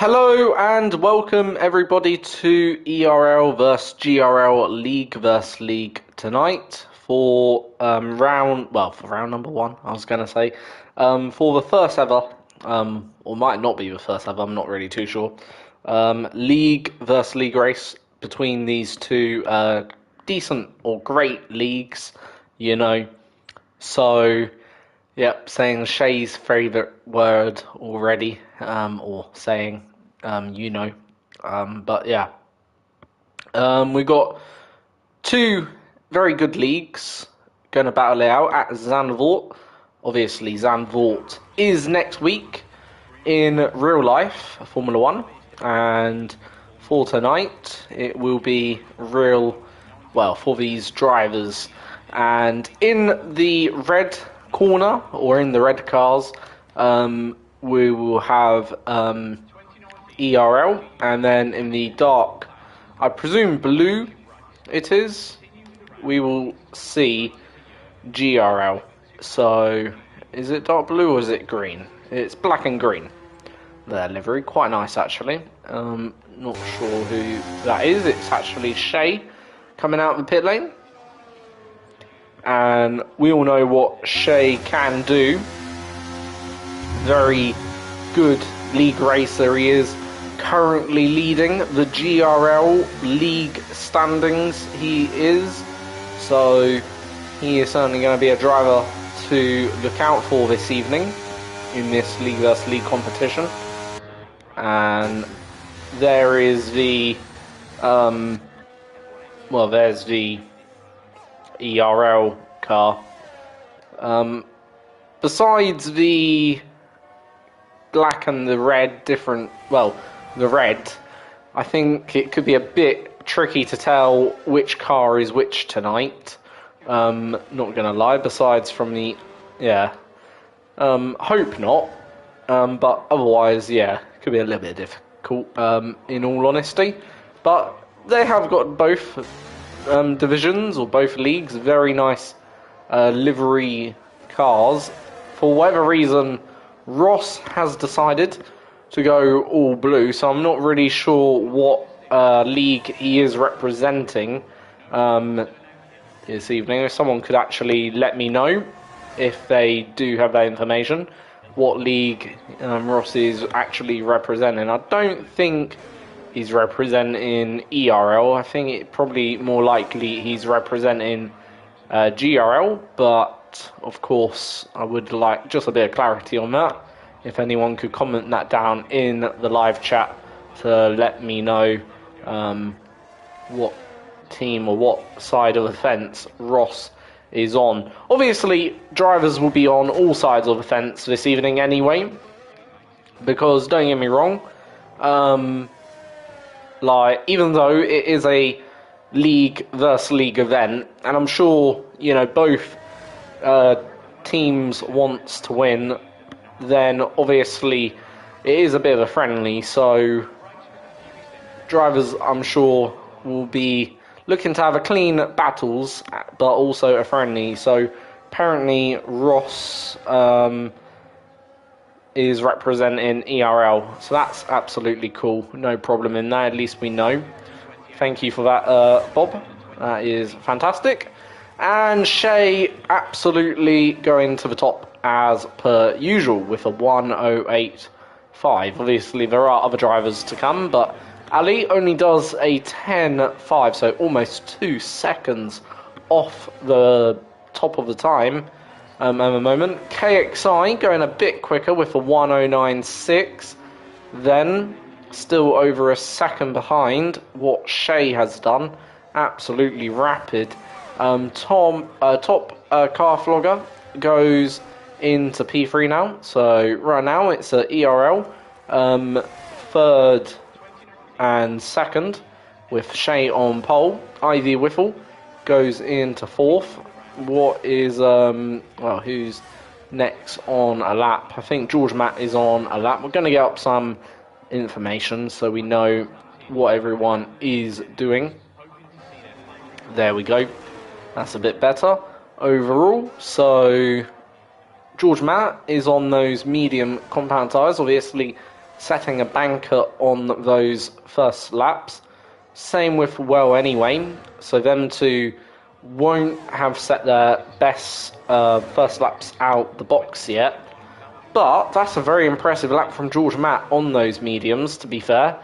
Hello and welcome everybody to ERL vs GRL League vs League tonight for round number one. I was gonna say for the first ever, or might not be the first ever. I'm not really too sure. League vs League race between these two decent or great leagues, you know. So. Yep, saying Shay's favourite word already, or saying, but yeah. We've got two very good leagues going to battle it out at Zandvoort. Obviously, Zandvoort is next week in real life, Formula One, and for tonight, it will be for these drivers. And in the red corner, or in the red cars, we will have ERL, and then in the dark, I presume blue it is, we will see GRL. So, is it dark blue or is it green? It's black and green. Their livery, quite nice actually. Not sure who that is. It's actually Shay coming out of the pit lane. And we all know what Shay can do. Very good league racer he is. Currently leading the GRL league standings he is. So he is certainly going to be a driver to look out for this evening in this league vs league competition. And there is the there's the ERL car. Besides the black and the red the red, I think it could be a bit tricky to tell which car is which tonight. Not gonna lie, besides from the hope not. But otherwise, could be a little bit difficult, in all honesty. But they have got both divisions, or both leagues, very nice livery cars. For whatever reason, Ross has decided to go all blue, so I'm not really sure what league he is representing this evening. If someone could actually let me know, if they do have that information, what league Ross is actually representing. I don't think he's representing ERL. I think it probably more likely he's representing GRL, but of course I would like just a bit of clarity on that. If anyone could comment that down in the live chat to let me know what team or what side of the fence Ross is on. Obviously, drivers will be on all sides of the fence this evening anyway, because don't get me wrong, even though it is a league versus league event, and I'm sure, both teams wants to win, then obviously it is a bit of a friendly, so drivers, I'm sure, will be looking to have a clean battles, but also a friendly. So apparently Ross is representing ERL, so that's absolutely cool. No problem in that, at least we know. Thank you for that, Bob. That is fantastic. And Shay absolutely going to the top as per usual with a 1:08.5. Obviously there are other drivers to come, but Ali only does a 10.5, so almost 2 seconds off the top of the time at the moment. KXI going a bit quicker with a 1:09.6, then still over a second behind what Shay has done. Absolutely rapid. Top car flogger goes into P3 now, so right now it's a ERL third and second with Shay on pole. Ivy Whiffle goes into fourth. What is who's next on a lap? I think George Matt is on a lap. We're going to get up some information so we know what everyone is doing. There we go. That's a bit better overall. So George Matt is on those medium compound tyres. Obviously setting a banker on those first laps. Same with Well Anyway, so them two won't have set their best first laps out the box yet. But that's a very impressive lap from George Matt on those mediums, to be fair,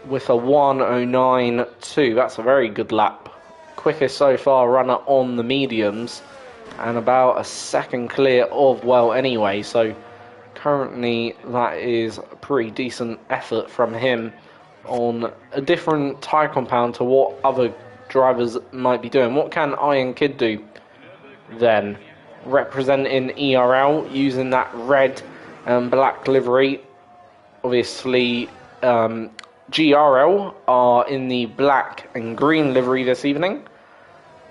with a 1:09.2. That's a very good lap. Quickest so far runner on the mediums, and about a second clear of Well Anyway. So currently that is a pretty decent effort from him on a different tyre compound to what other drivers might be doing. What can Iron Kid do then? Representing ERL using that red and black livery. Obviously GRL are in the black and green livery this evening.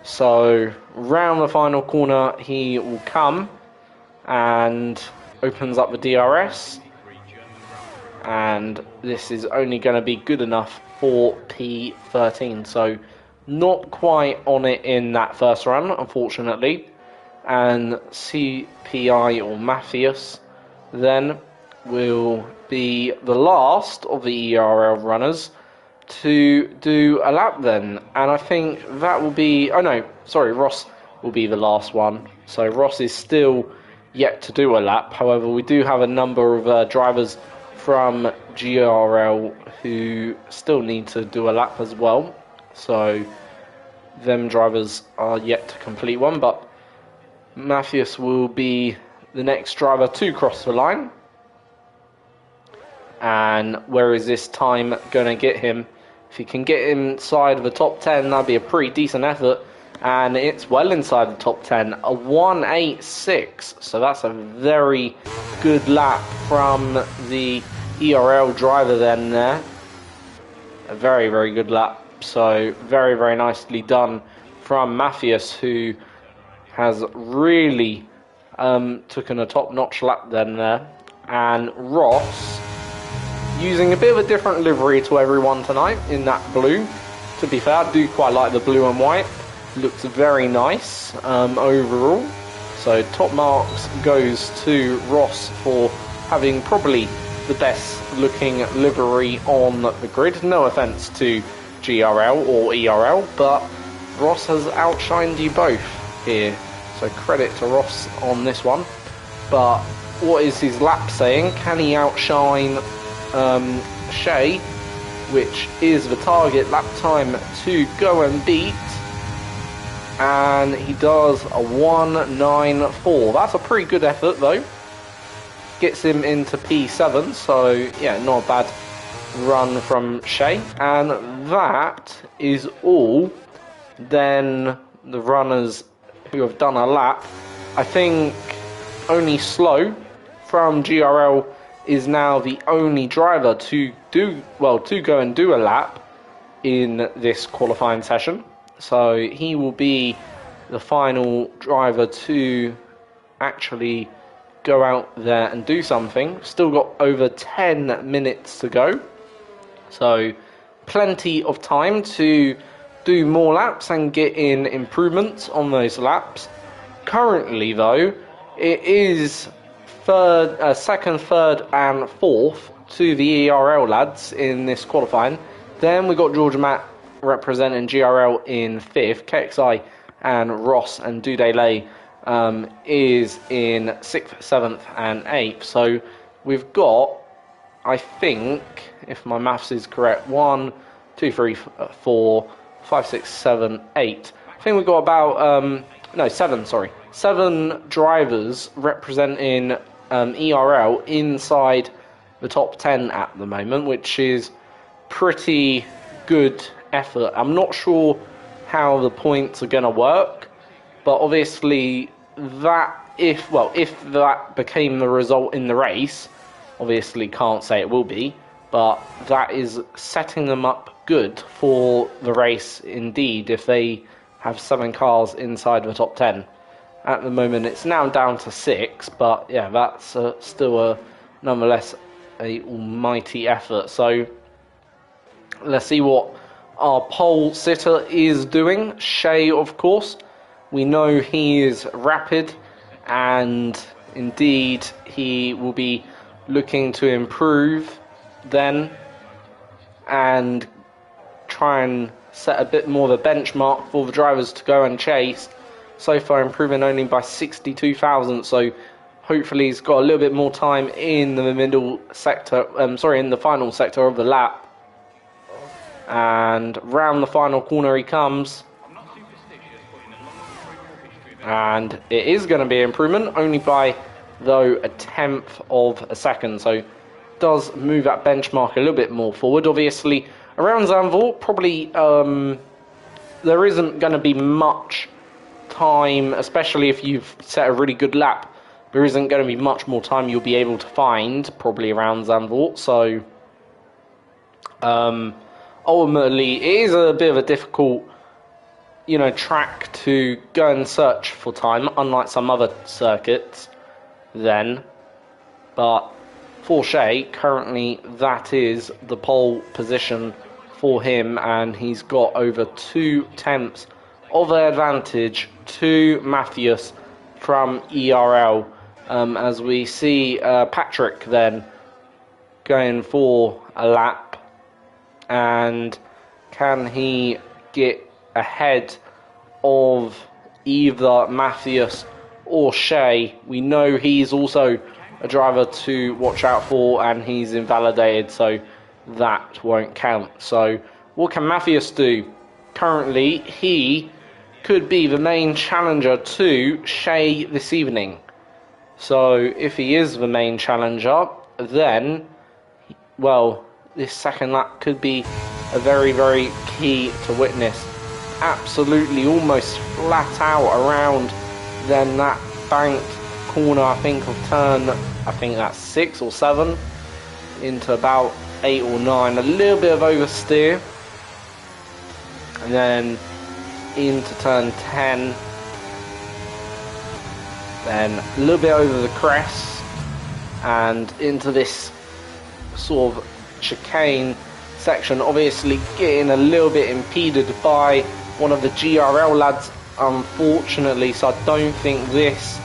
So round the final corner he will come and opens up the DRS, and this is only going to be good enough for P13. So not quite on it in that first run, unfortunately. And CPI or Matthias then will be the last of the ERL runners to do a lap then. And I think that will be, oh no, sorry, Ross will be the last one. So Ross is still yet to do a lap. However, we do have a number of drivers from GRL who still need to do a lap as well. So them drivers are yet to complete one, but Matthias will be the next driver to cross the line. And where is this time going to get him? If he can get inside of the top 10, that'd be a pretty decent effort. And it's well inside the top 10, a 1:86. So that's a very good lap from the ERL driver then there. A very, very good lap. So very, very nicely done from Matthias, who has really taken a top-notch lap then there. And Ross, using a bit of a different livery to everyone tonight in that blue. To be fair, I do quite like the blue and white. Looks very nice overall. So top marks goes to Ross for having probably the best looking livery on the grid. No offence to GRL or ERL, but Ross has outshined you both here. So credit to Ross on this one. But what is his lap saying? Can he outshine Shea, which is the target lap time to go and beat? And he does a 1:09.4. That's a pretty good effort though. Gets him into P7, so yeah, not a bad run from Shea. And that is all then the runners who have done a lap. I think only Slow from GRL is now the only driver to go and do a lap in this qualifying session. So he will be the final driver to actually go out there and do something. Still got over 10 minutes to go. So plenty of time to do more laps and get in improvements on those laps. Currently though, it is second, third and fourth to the ERL lads in this qualifying. Then we got George Matt representing GRL in fifth. KXI and Ross and Dudelay is in 6th, 7th and 8th. So we've got, I think, if my maths is correct, 1, 2, 3, 4, 5, 6, 7, 8. I think we've got about, seven drivers representing ERL inside the top 10 at the moment, which is pretty good effort. I'm not sure how the points are going to work, but obviously if that became the result in the race, obviously can't say it will be, but that is setting them up good for the race indeed if they have 7 cars inside the top 10. At the moment it's now down to 6, but yeah, that's still nonetheless a almighty effort. So let's see what our pole sitter is doing. Shea, of course, we know he is rapid, and indeed he will be looking to improve then and try and set a bit more of a benchmark for the drivers to go and chase. So far improving only by 62,000, so hopefully he's got a little bit more time in the middle sector, in the final sector of the lap. And round the final corner he comes. And it is going to be an improvement, only by, though, a tenth of a second. So does move that benchmark a little bit more forward. Obviously, around Zandvoort, probably there isn't going to be much time, especially if you've set a really good lap. There isn't going to be much more time you'll be able to find, probably around Zandvoort. So ultimately, it is a bit of a difficult, track to go and search for time, unlike some other circuits then. But for Shea, currently that is the pole position for him, and he's got over 2 tenths of advantage to Matthias from ERL. As we see Patrick then going for a lap, and can he get ahead of either Matthias or Shea? We know he's also a driver to watch out for, and he's invalidated, so that won't count. So what can Matthias do? Currently, he could be the main challenger to Shea this evening. So if he is the main challenger, then, well, this second lap could be a very, very key to witness. Absolutely almost flat out around then that banked corner, I think, of turn, I think that's 6 or 7 into about 8 or 9. A little bit of oversteer, and then into turn 10, then a little bit over the crest and into this sort of chicane section, obviously getting a little bit impeded by one of the GRL lads, unfortunately. So I don't think this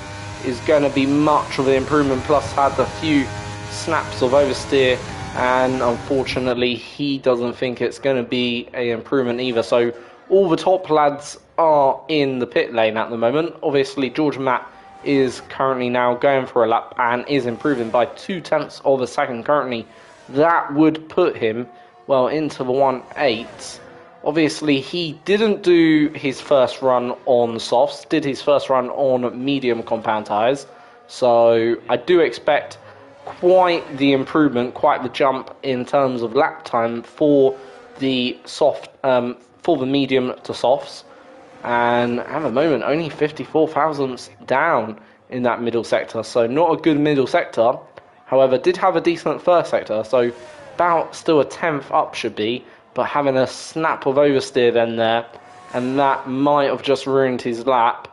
is going to be much of an improvement. Plus had a few snaps of oversteer, and unfortunately he doesn't think it's going to be an improvement either. So all the top lads are in the pit lane at the moment. Obviously George Matt is currently now going for a lap and is improving by 2 tenths of a second currently. That would put him, well, into the 1/8. Obviously, he didn't do his first run on softs, did his first run on medium compound tyres. So I do expect quite the improvement, quite the jump in terms of lap time for the soft, for the medium to softs. And at the moment, only 54 thousandths down in that middle sector. So not a good middle sector. However, did have a decent first sector. So about still a tenth up should be. But having a snap of oversteer then there, and that might have just ruined his lap,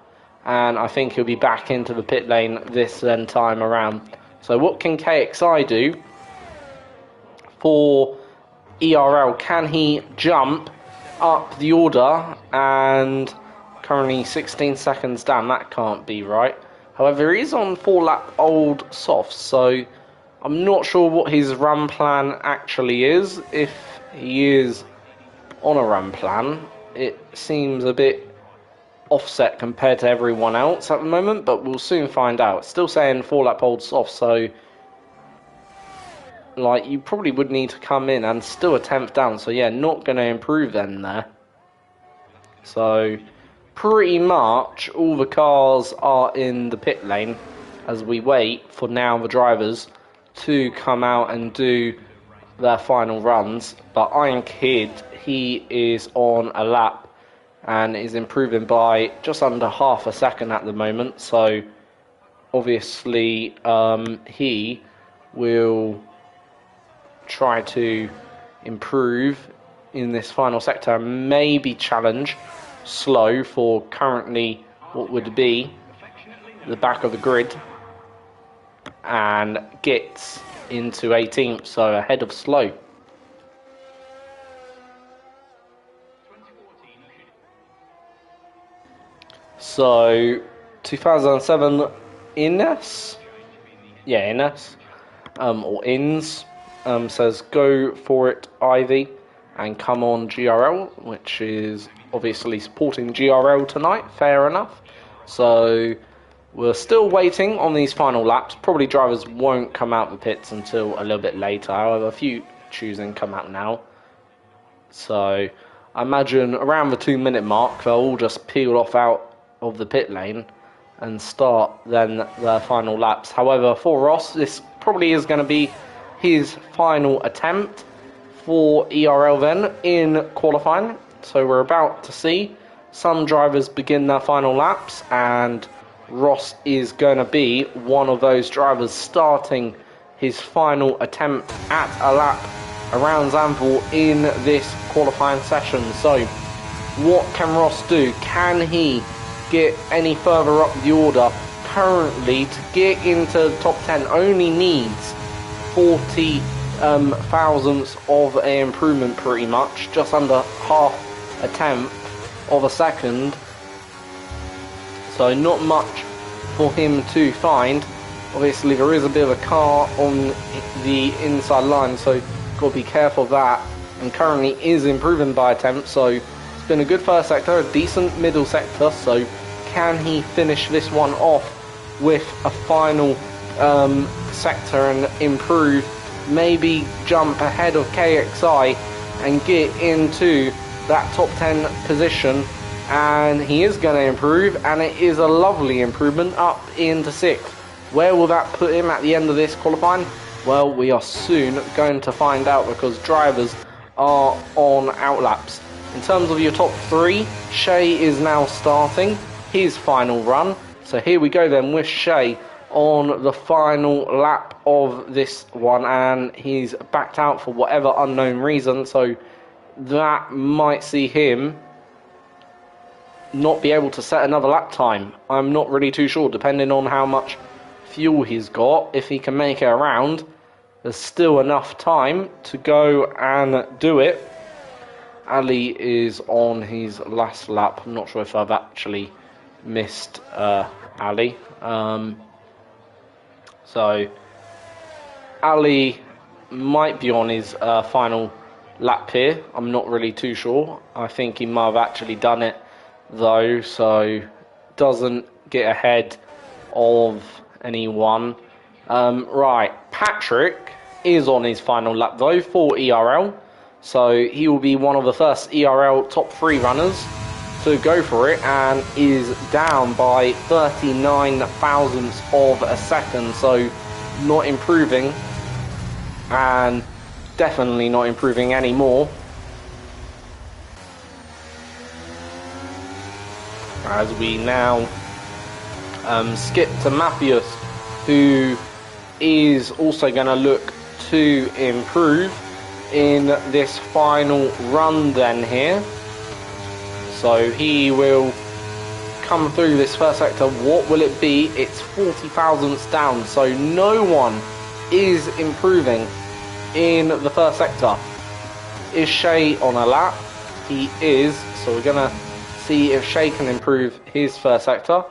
and I think he'll be back into the pit lane this then time around. So what can KXI do for ERL? Can he jump up the order? And currently 16 seconds down, that can't be right. However, he's on 4-lap old softs, so I'm not sure what his run plan actually is. If he is on a run plan, it seems a bit offset compared to everyone else at the moment, but we'll soon find out. Still saying 4-lap old soft, so like you probably would need to come in, and still a tenth down, so yeah, not going to improve then there. So pretty much all the cars are in the pit lane as we wait for now the drivers to come out and do their final runs. But Iron Kid, he is on a lap and is improving by just under half a second at the moment. So obviously he will try to improve in this final sector, maybe challenge Slow for currently what would be the back of the grid, and gets into 18th, so ahead of Slow. So 2007 Ines, yeah, Ines, or Ins, says go for it, Ivy, and come on GRL, which is obviously supporting GRL tonight. Fair enough. So we're still waiting on these final laps. Probably drivers won't come out the pits until a little bit later. However, a few choosing come out now. So I imagine around the 2-minute mark, they'll all just peel off out of the pit lane and start then their final laps. However, for Ross, this probably is going to be his final attempt for ERL then in qualifying. So we're about to see some drivers begin their final laps, and Ross is going to be one of those drivers starting his final attempt at a lap around Zandvoort in this qualifying session. So what can Ross do? Can he get any further up the order? Currently, to get into the top 10 only needs 40 thousandths of an improvement, pretty much, just under half a tenth of a second. So not much for him to find. Obviously there is a bit of a car on the inside line, so got to be careful of that, and currently is improving by a tenth. So it's been a good first sector, a decent middle sector. So can he finish this one off with a final sector and improve, maybe jump ahead of KXI and get into that top 10 position? And he is going to improve, and it is a lovely improvement up into 6th. Where will that put him at the end of this qualifying? Well, we are soon going to find out, because drivers are on outlaps. In terms of your top 3, Shay is now starting his final run. So here we go then with Shay on the final lap of this one, and he's backed out for whatever unknown reason, so that might see him not be able to set another lap time. I'm not really too sure, depending on how much fuel he's got. If he can make it around, there's still enough time to go and do it. Ali is on his last lap. I'm not sure if I've actually missed Ali. So Ali might be on his final lap here. I'm not really too sure. I think he might have actually done it though, so doesn't get ahead of anyone. Right, Patrick is on his final lap though for ERL, so he will be one of the first ERL top 3 runners to go for it, and is down by 39 thousandths of a second, so not improving, and definitely not improving anymore. As we now skip to Matthias, who is also going to look to improve in this final run then here. So he will come through this first sector. What will it be? It's 40 thousandths down, so no one is improving in the first sector. Is Shay on a lap? He is, so we're going to see if Shay can improve his first sector,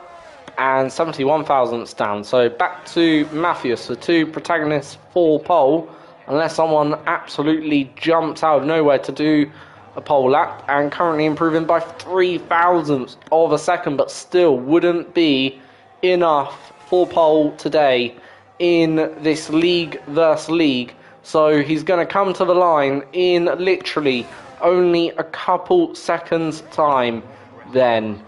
and 71 thousandths down. So back to Matthias, the 2 protagonists for pole, unless someone absolutely jumps out of nowhere to do a pole lap, and currently improving by 3 thousandths of a second, but still wouldn't be enough for pole today in this league versus league. So he's going to come to the line in literally only a couple seconds time then,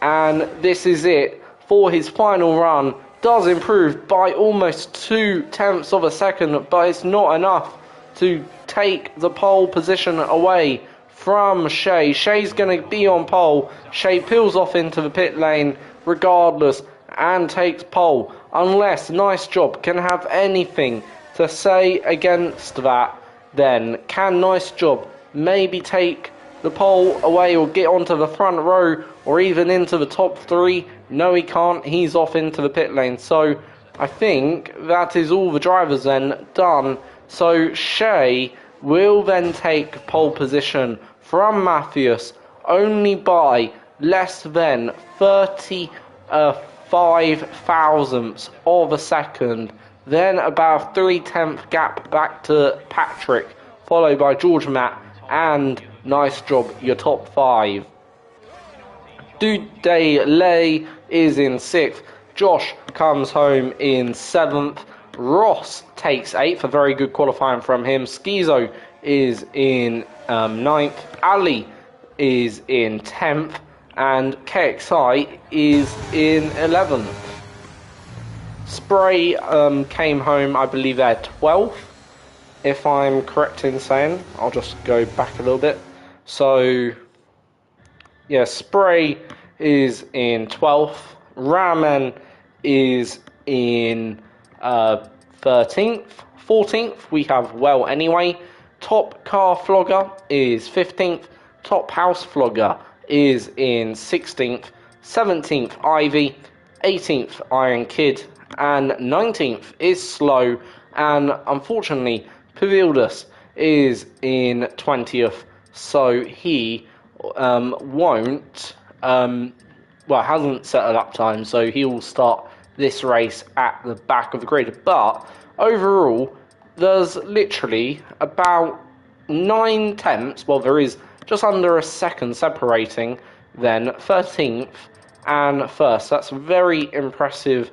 and this is it for his final run. Does improve by almost 0.2 of a second, but it's not enough to take the pole position away from Shay. Shay's going to be on pole. Shay peels off into the pit lane regardless and takes pole, unless Nice Job can have anything to say against that. Then can Nice Job maybe take the pole away or get onto the front row or even into the top 3? No, he can't. He's off into the pit lane. So I think that is all the drivers then done. So Shay will then take pole position from Matthias only by less than 35 thousandths of a second. Then about 3/10 gap back to Patrick, followed by George Matt, and nice job, your top 5. Lay is in 6th. Josh comes home in 7th. Ross takes 8th, a very good qualifying from him. Schizo is in 9th. Ali is in 10th. And KXI is in 11th. Spray came home, I believe they're 12th, if I'm correct in saying. I'll just go back a little bit. So, yeah, Spray is in 12th. Ramen is in 13th. 14th, we have Well Anyway. Top Car Flogger is 15th. Top House Flogger is in 16th. 17th, Ivy. 18th, Iron Kid. And 19th is Slow. And unfortunately, Pavildus is in 20th. So he won't, hasn't set a lap time. So he will start this race at the back of the grid. But overall, there's literally about 9/10. Well, there is just under a second separating then 13th and 1st. That's very impressive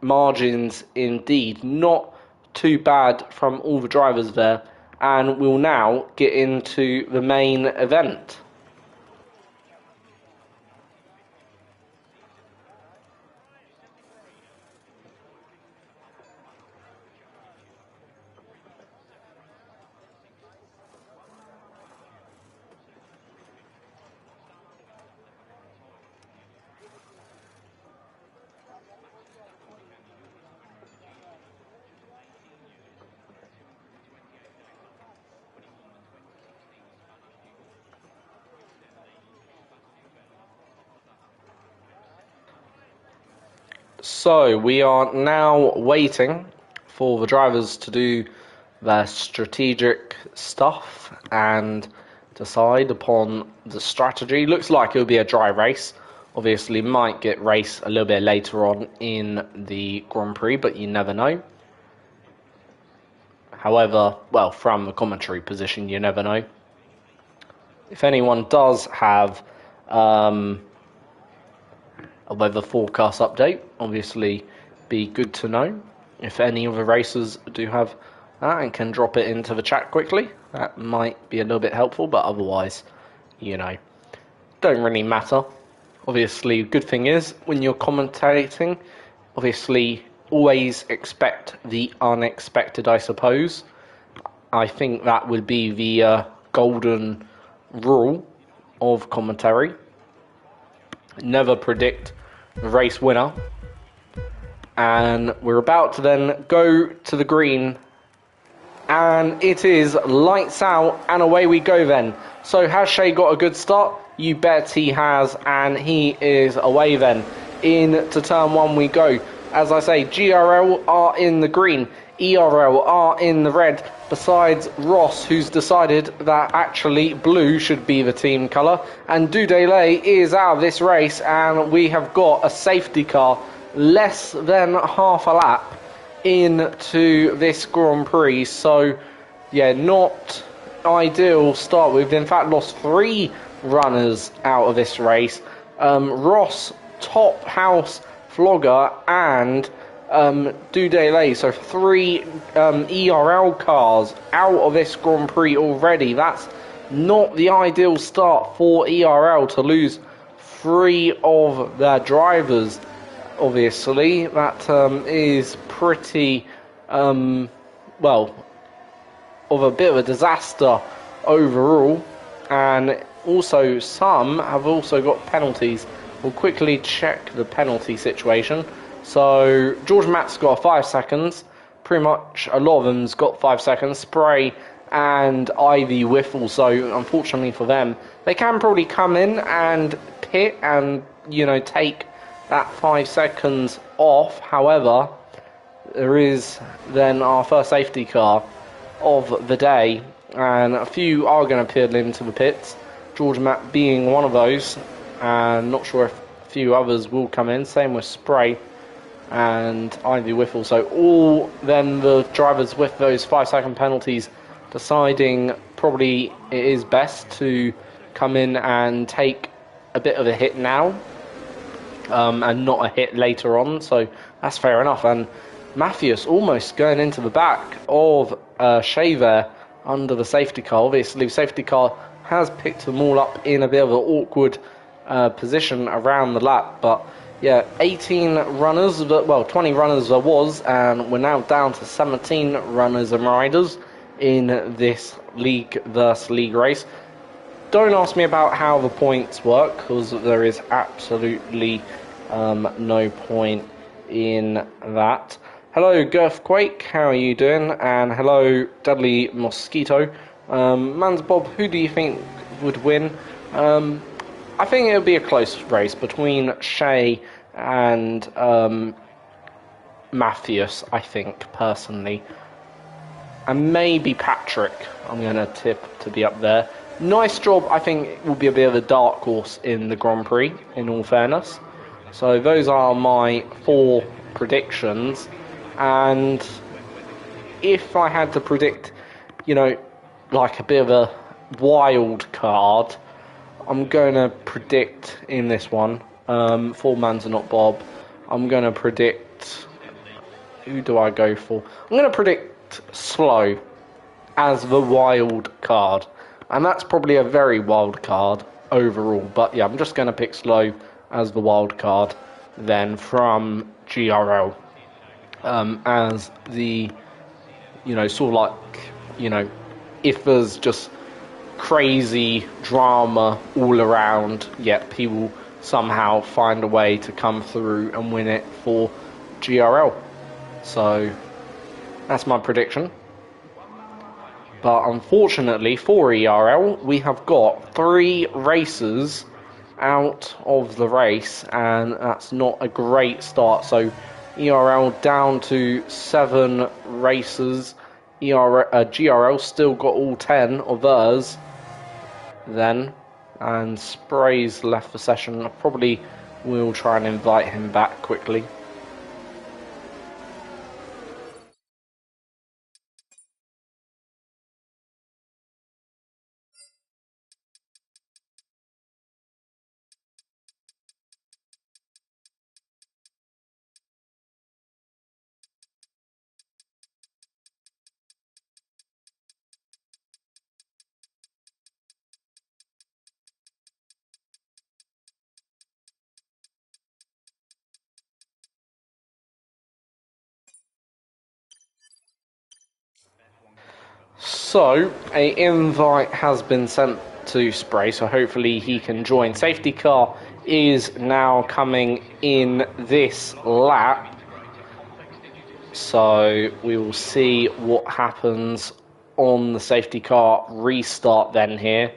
margins indeed. Not too bad from all the drivers there. And we'll now get into the main event. So we are now waiting for the drivers to do their strategic stuff and decide upon the strategy. Looks like it'll be a dry race. Obviously might get race a little bit later on in the Grand Prix, but you never know. However, well, from the commentary position, you never know. If anyone does have a weather forecast update, obviously be good to know. If any of the racers do have that and can drop it into the chat quickly, that might be a little bit helpful, but otherwise, you know, don't really matter. Obviously, good thing is, when you're commentating, obviously, always expect the unexpected, I suppose. I think that would be the golden rule of commentary. Never predict the race winner. And we're about to then go to the green. And it is lights out and away we go then. So has Shay got a good start? You bet he has, and he is away then. Into turn 1 we go. As I say, GRL are in the green. ERL are in the red, besides Ross, who's decided that actually blue should be the team colour. And Dudelay is out of this race, and we have got a safety car less than half a lap into this Grand Prix. So, yeah, not ideal start. We've in fact lost 3 runners out of this race. Ross, Top House, Flogger, and Dudelay. So 3 ERL cars out of this Grand Prix already. That's not the ideal start for ERL to lose 3 of their drivers. Obviously, that is pretty, well, of a bit of a disaster overall. And also, some have also got penalties. We'll quickly check the penalty situation. So, George Matt's got 5 seconds. Pretty much a lot of them's got 5 seconds. Spray and Ivy Whiffle. So, unfortunately for them, they can probably come in and pit and, you know, take that 5 seconds off. However, there is then our first safety car of the day, and a few are going to peel into the pits. George Matt being one of those, and not sure if a few others will come in. Same with Spray. and Ivy Whiffle. So all then the drivers with those 5-second penalties deciding probably it is best to come in and take a bit of a hit now, and not a hit later on. So that's fair enough. And Matthews almost going into the back of Shea there under the safety car. Obviously, the safety car has picked them all up in a bit of an awkward position around the lap. But yeah, 18 runners, well, 20 runners there was, and we're now down to 17 runners and riders in this league versus league race. Don't ask me about how the points work, because there is absolutely no point in that. Hello, Girthquake, how are you doing? And hello, Dudley Mosquito. Mans Bob, who do you think would win? I think it would be a close race between Shea and Matthews, I think, personally. And maybe Patrick, I'm going to tip to be up there. Nice job, I think it will be a bit of a dark horse in the Grand Prix, in all fairness. So those are my 4 predictions. And if I had to predict, you know, like a bit of a wild card, I'm going to predict in this one, 4 Mans and not Bob, I'm going to predict, who do I go for? I'm going to predict Slow as the wild card. And that's probably a very wild card overall. But yeah, I'm just going to pick Slow as the wild card then from GRL. As the, you know, sort of like, you know, if there's just crazy drama all around, yet people somehow find a way to come through and win it for GRL. So that's my prediction. But unfortunately for ERL, we have got 3 races out of the race, and that's not a great start. So ERL down to 7 races. GRL still got all 10 of theirs then, and Spray's left the session. I probably will try and invite him back quickly. So, an invite has been sent to Spray, so hopefully he can join. Safety car is now coming in this lap, so we will see what happens on the safety car restart then here,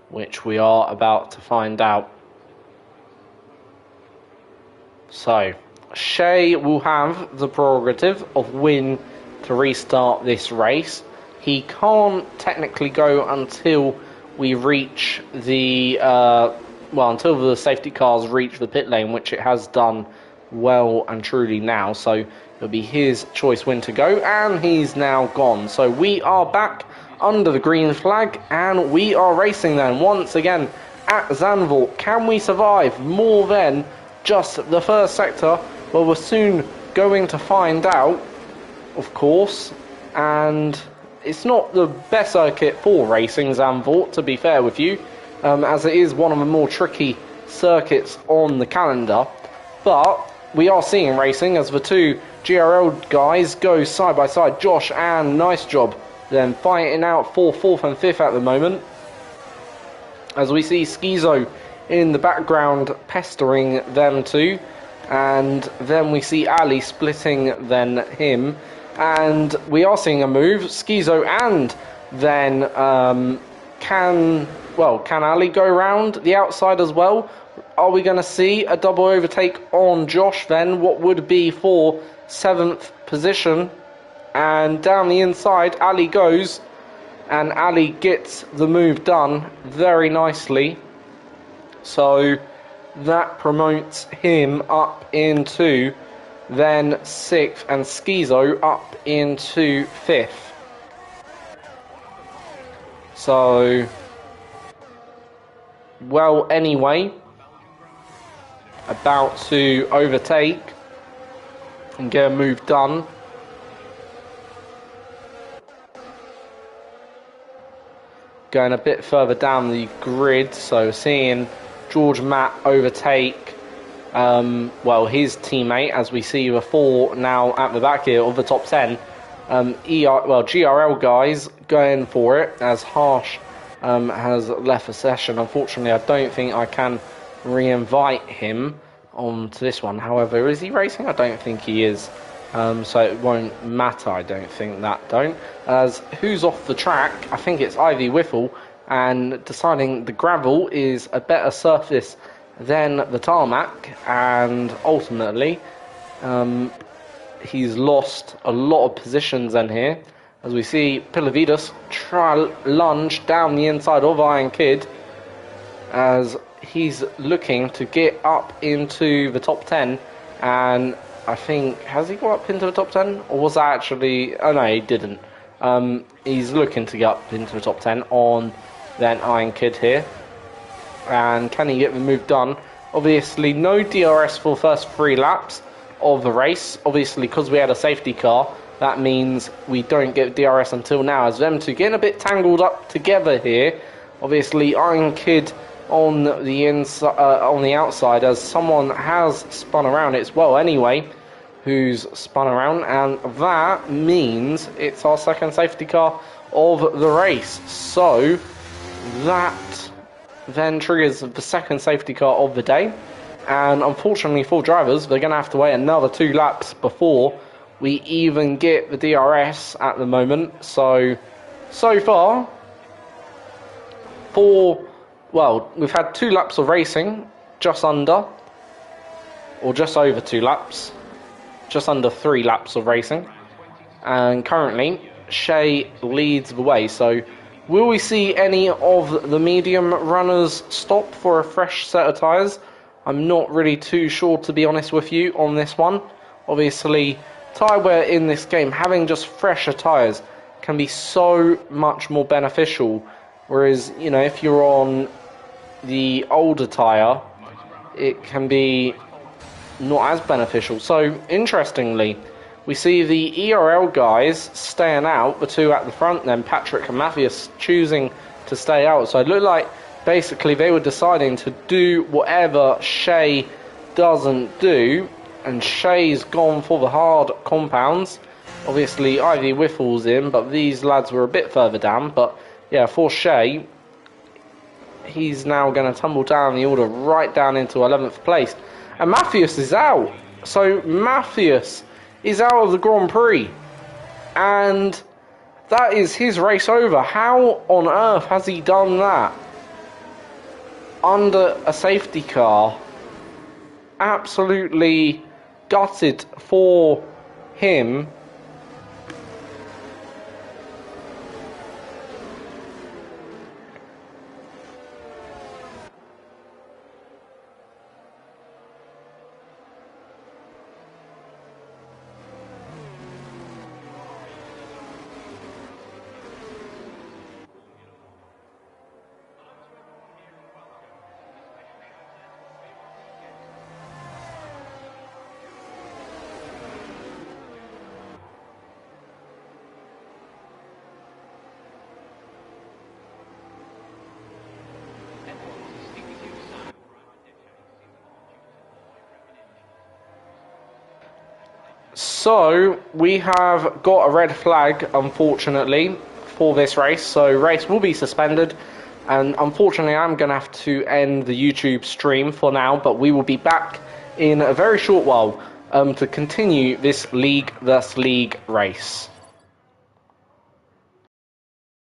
which we are about to find out. So, Shea will have the prerogative of win to restart this race. He can't technically go until we reach the until the safety cars reach the pit lane, which it has done well and truly now. So it'll be his choice when to go, and he's now gone. So we are back under the green flag, and we are racing then once again at Zandvoort. Can we survive more than just the first sector? Well, we're soon going to find out, of course. And it's not the best circuit for racing, Zandvoort, to be fair with you, as it is one of the more tricky circuits on the calendar. But we are seeing racing as the 2 GRL guys go side by side. Josh and Nice Job then fighting out for 4th and 5th at the moment, as we see Schizo in the background pestering them two, and then we see Ali splitting then him, and we are seeing a move. Schizo and then can Ali go around the outside as well? Are we going to see a double overtake on Josh then? What would be for 7th position? And down the inside, Ali goes, and Ali gets the move done very nicely. So that promotes him up into then 6th, and Schizo up into 5th. So, well, anyway, about to overtake and get a move done. Going a bit further down the grid, so seeing George Matt overtake his teammate, as we see the 4 now at the back here of the top 10. GRL guys going for it, as Harsh has left the session. Unfortunately, I don't think I can re-invite him onto this one. However, is he racing? I don't think he is. So it won't matter, I don't think that don't. As who's off the track? I think it's Ivy Whiffle, and deciding the gravel is a better surface than the tarmac, and ultimately he's lost a lot of positions in here. As we see Pilavidas try lunge down the inside of Iron Kid, as he's looking to get up into the top 10, and I think, has he got up into the top 10? Or was that actually... Oh no, he didn't. He's looking to get up into the top 10 on then Iron Kid here. And can he get the move done? Obviously, no DRS for the first 3 laps of the race. Obviously, because we had a safety car, that means we don't get DRS until now. As them two getting a bit tangled up together here. Obviously, Iron Kid on the inside, on the outside, as someone has spun around it as well anyway, who's spun around, and that means it's our second safety car of the race. So that then triggers the second safety car of the day, and unfortunately for drivers, they're going to have to wait another 2 laps before we even get the DRS at the moment. So far, we've had 2 laps of racing, just under, or just over 2 laps, just under 3 laps of racing, and currently Shay leads the way. So will we see any of the medium runners stop for a fresh set of tyres? I'm not really too sure, to be honest with you, on this one. Obviously, tyre wear in this game, having just fresher tyres can be so much more beneficial, whereas, you know, if you're on the older tyre, it can be not as beneficial. So interestingly, we see the ERL guys staying out, the 2 at the front, then Patrick and Matthias choosing to stay out. So it looked like basically they were deciding to do whatever Shay doesn't do, and Shay's gone for the hard compounds. Obviously Ivy Whiffle's in, but these lads were a bit further down. But yeah, for Shay, he's now going to tumble down the order right down into 11th place. And Matthias is out. So Matthias is out of the Grand Prix. And that is his race over. How on earth has he done that? Under a safety car. Absolutely gutted for him. So we have got a red flag, unfortunately, for this race. So race will be suspended, and unfortunately I'm going to have to end the YouTube stream for now, but we will be back in a very short while to continue this League vs League race.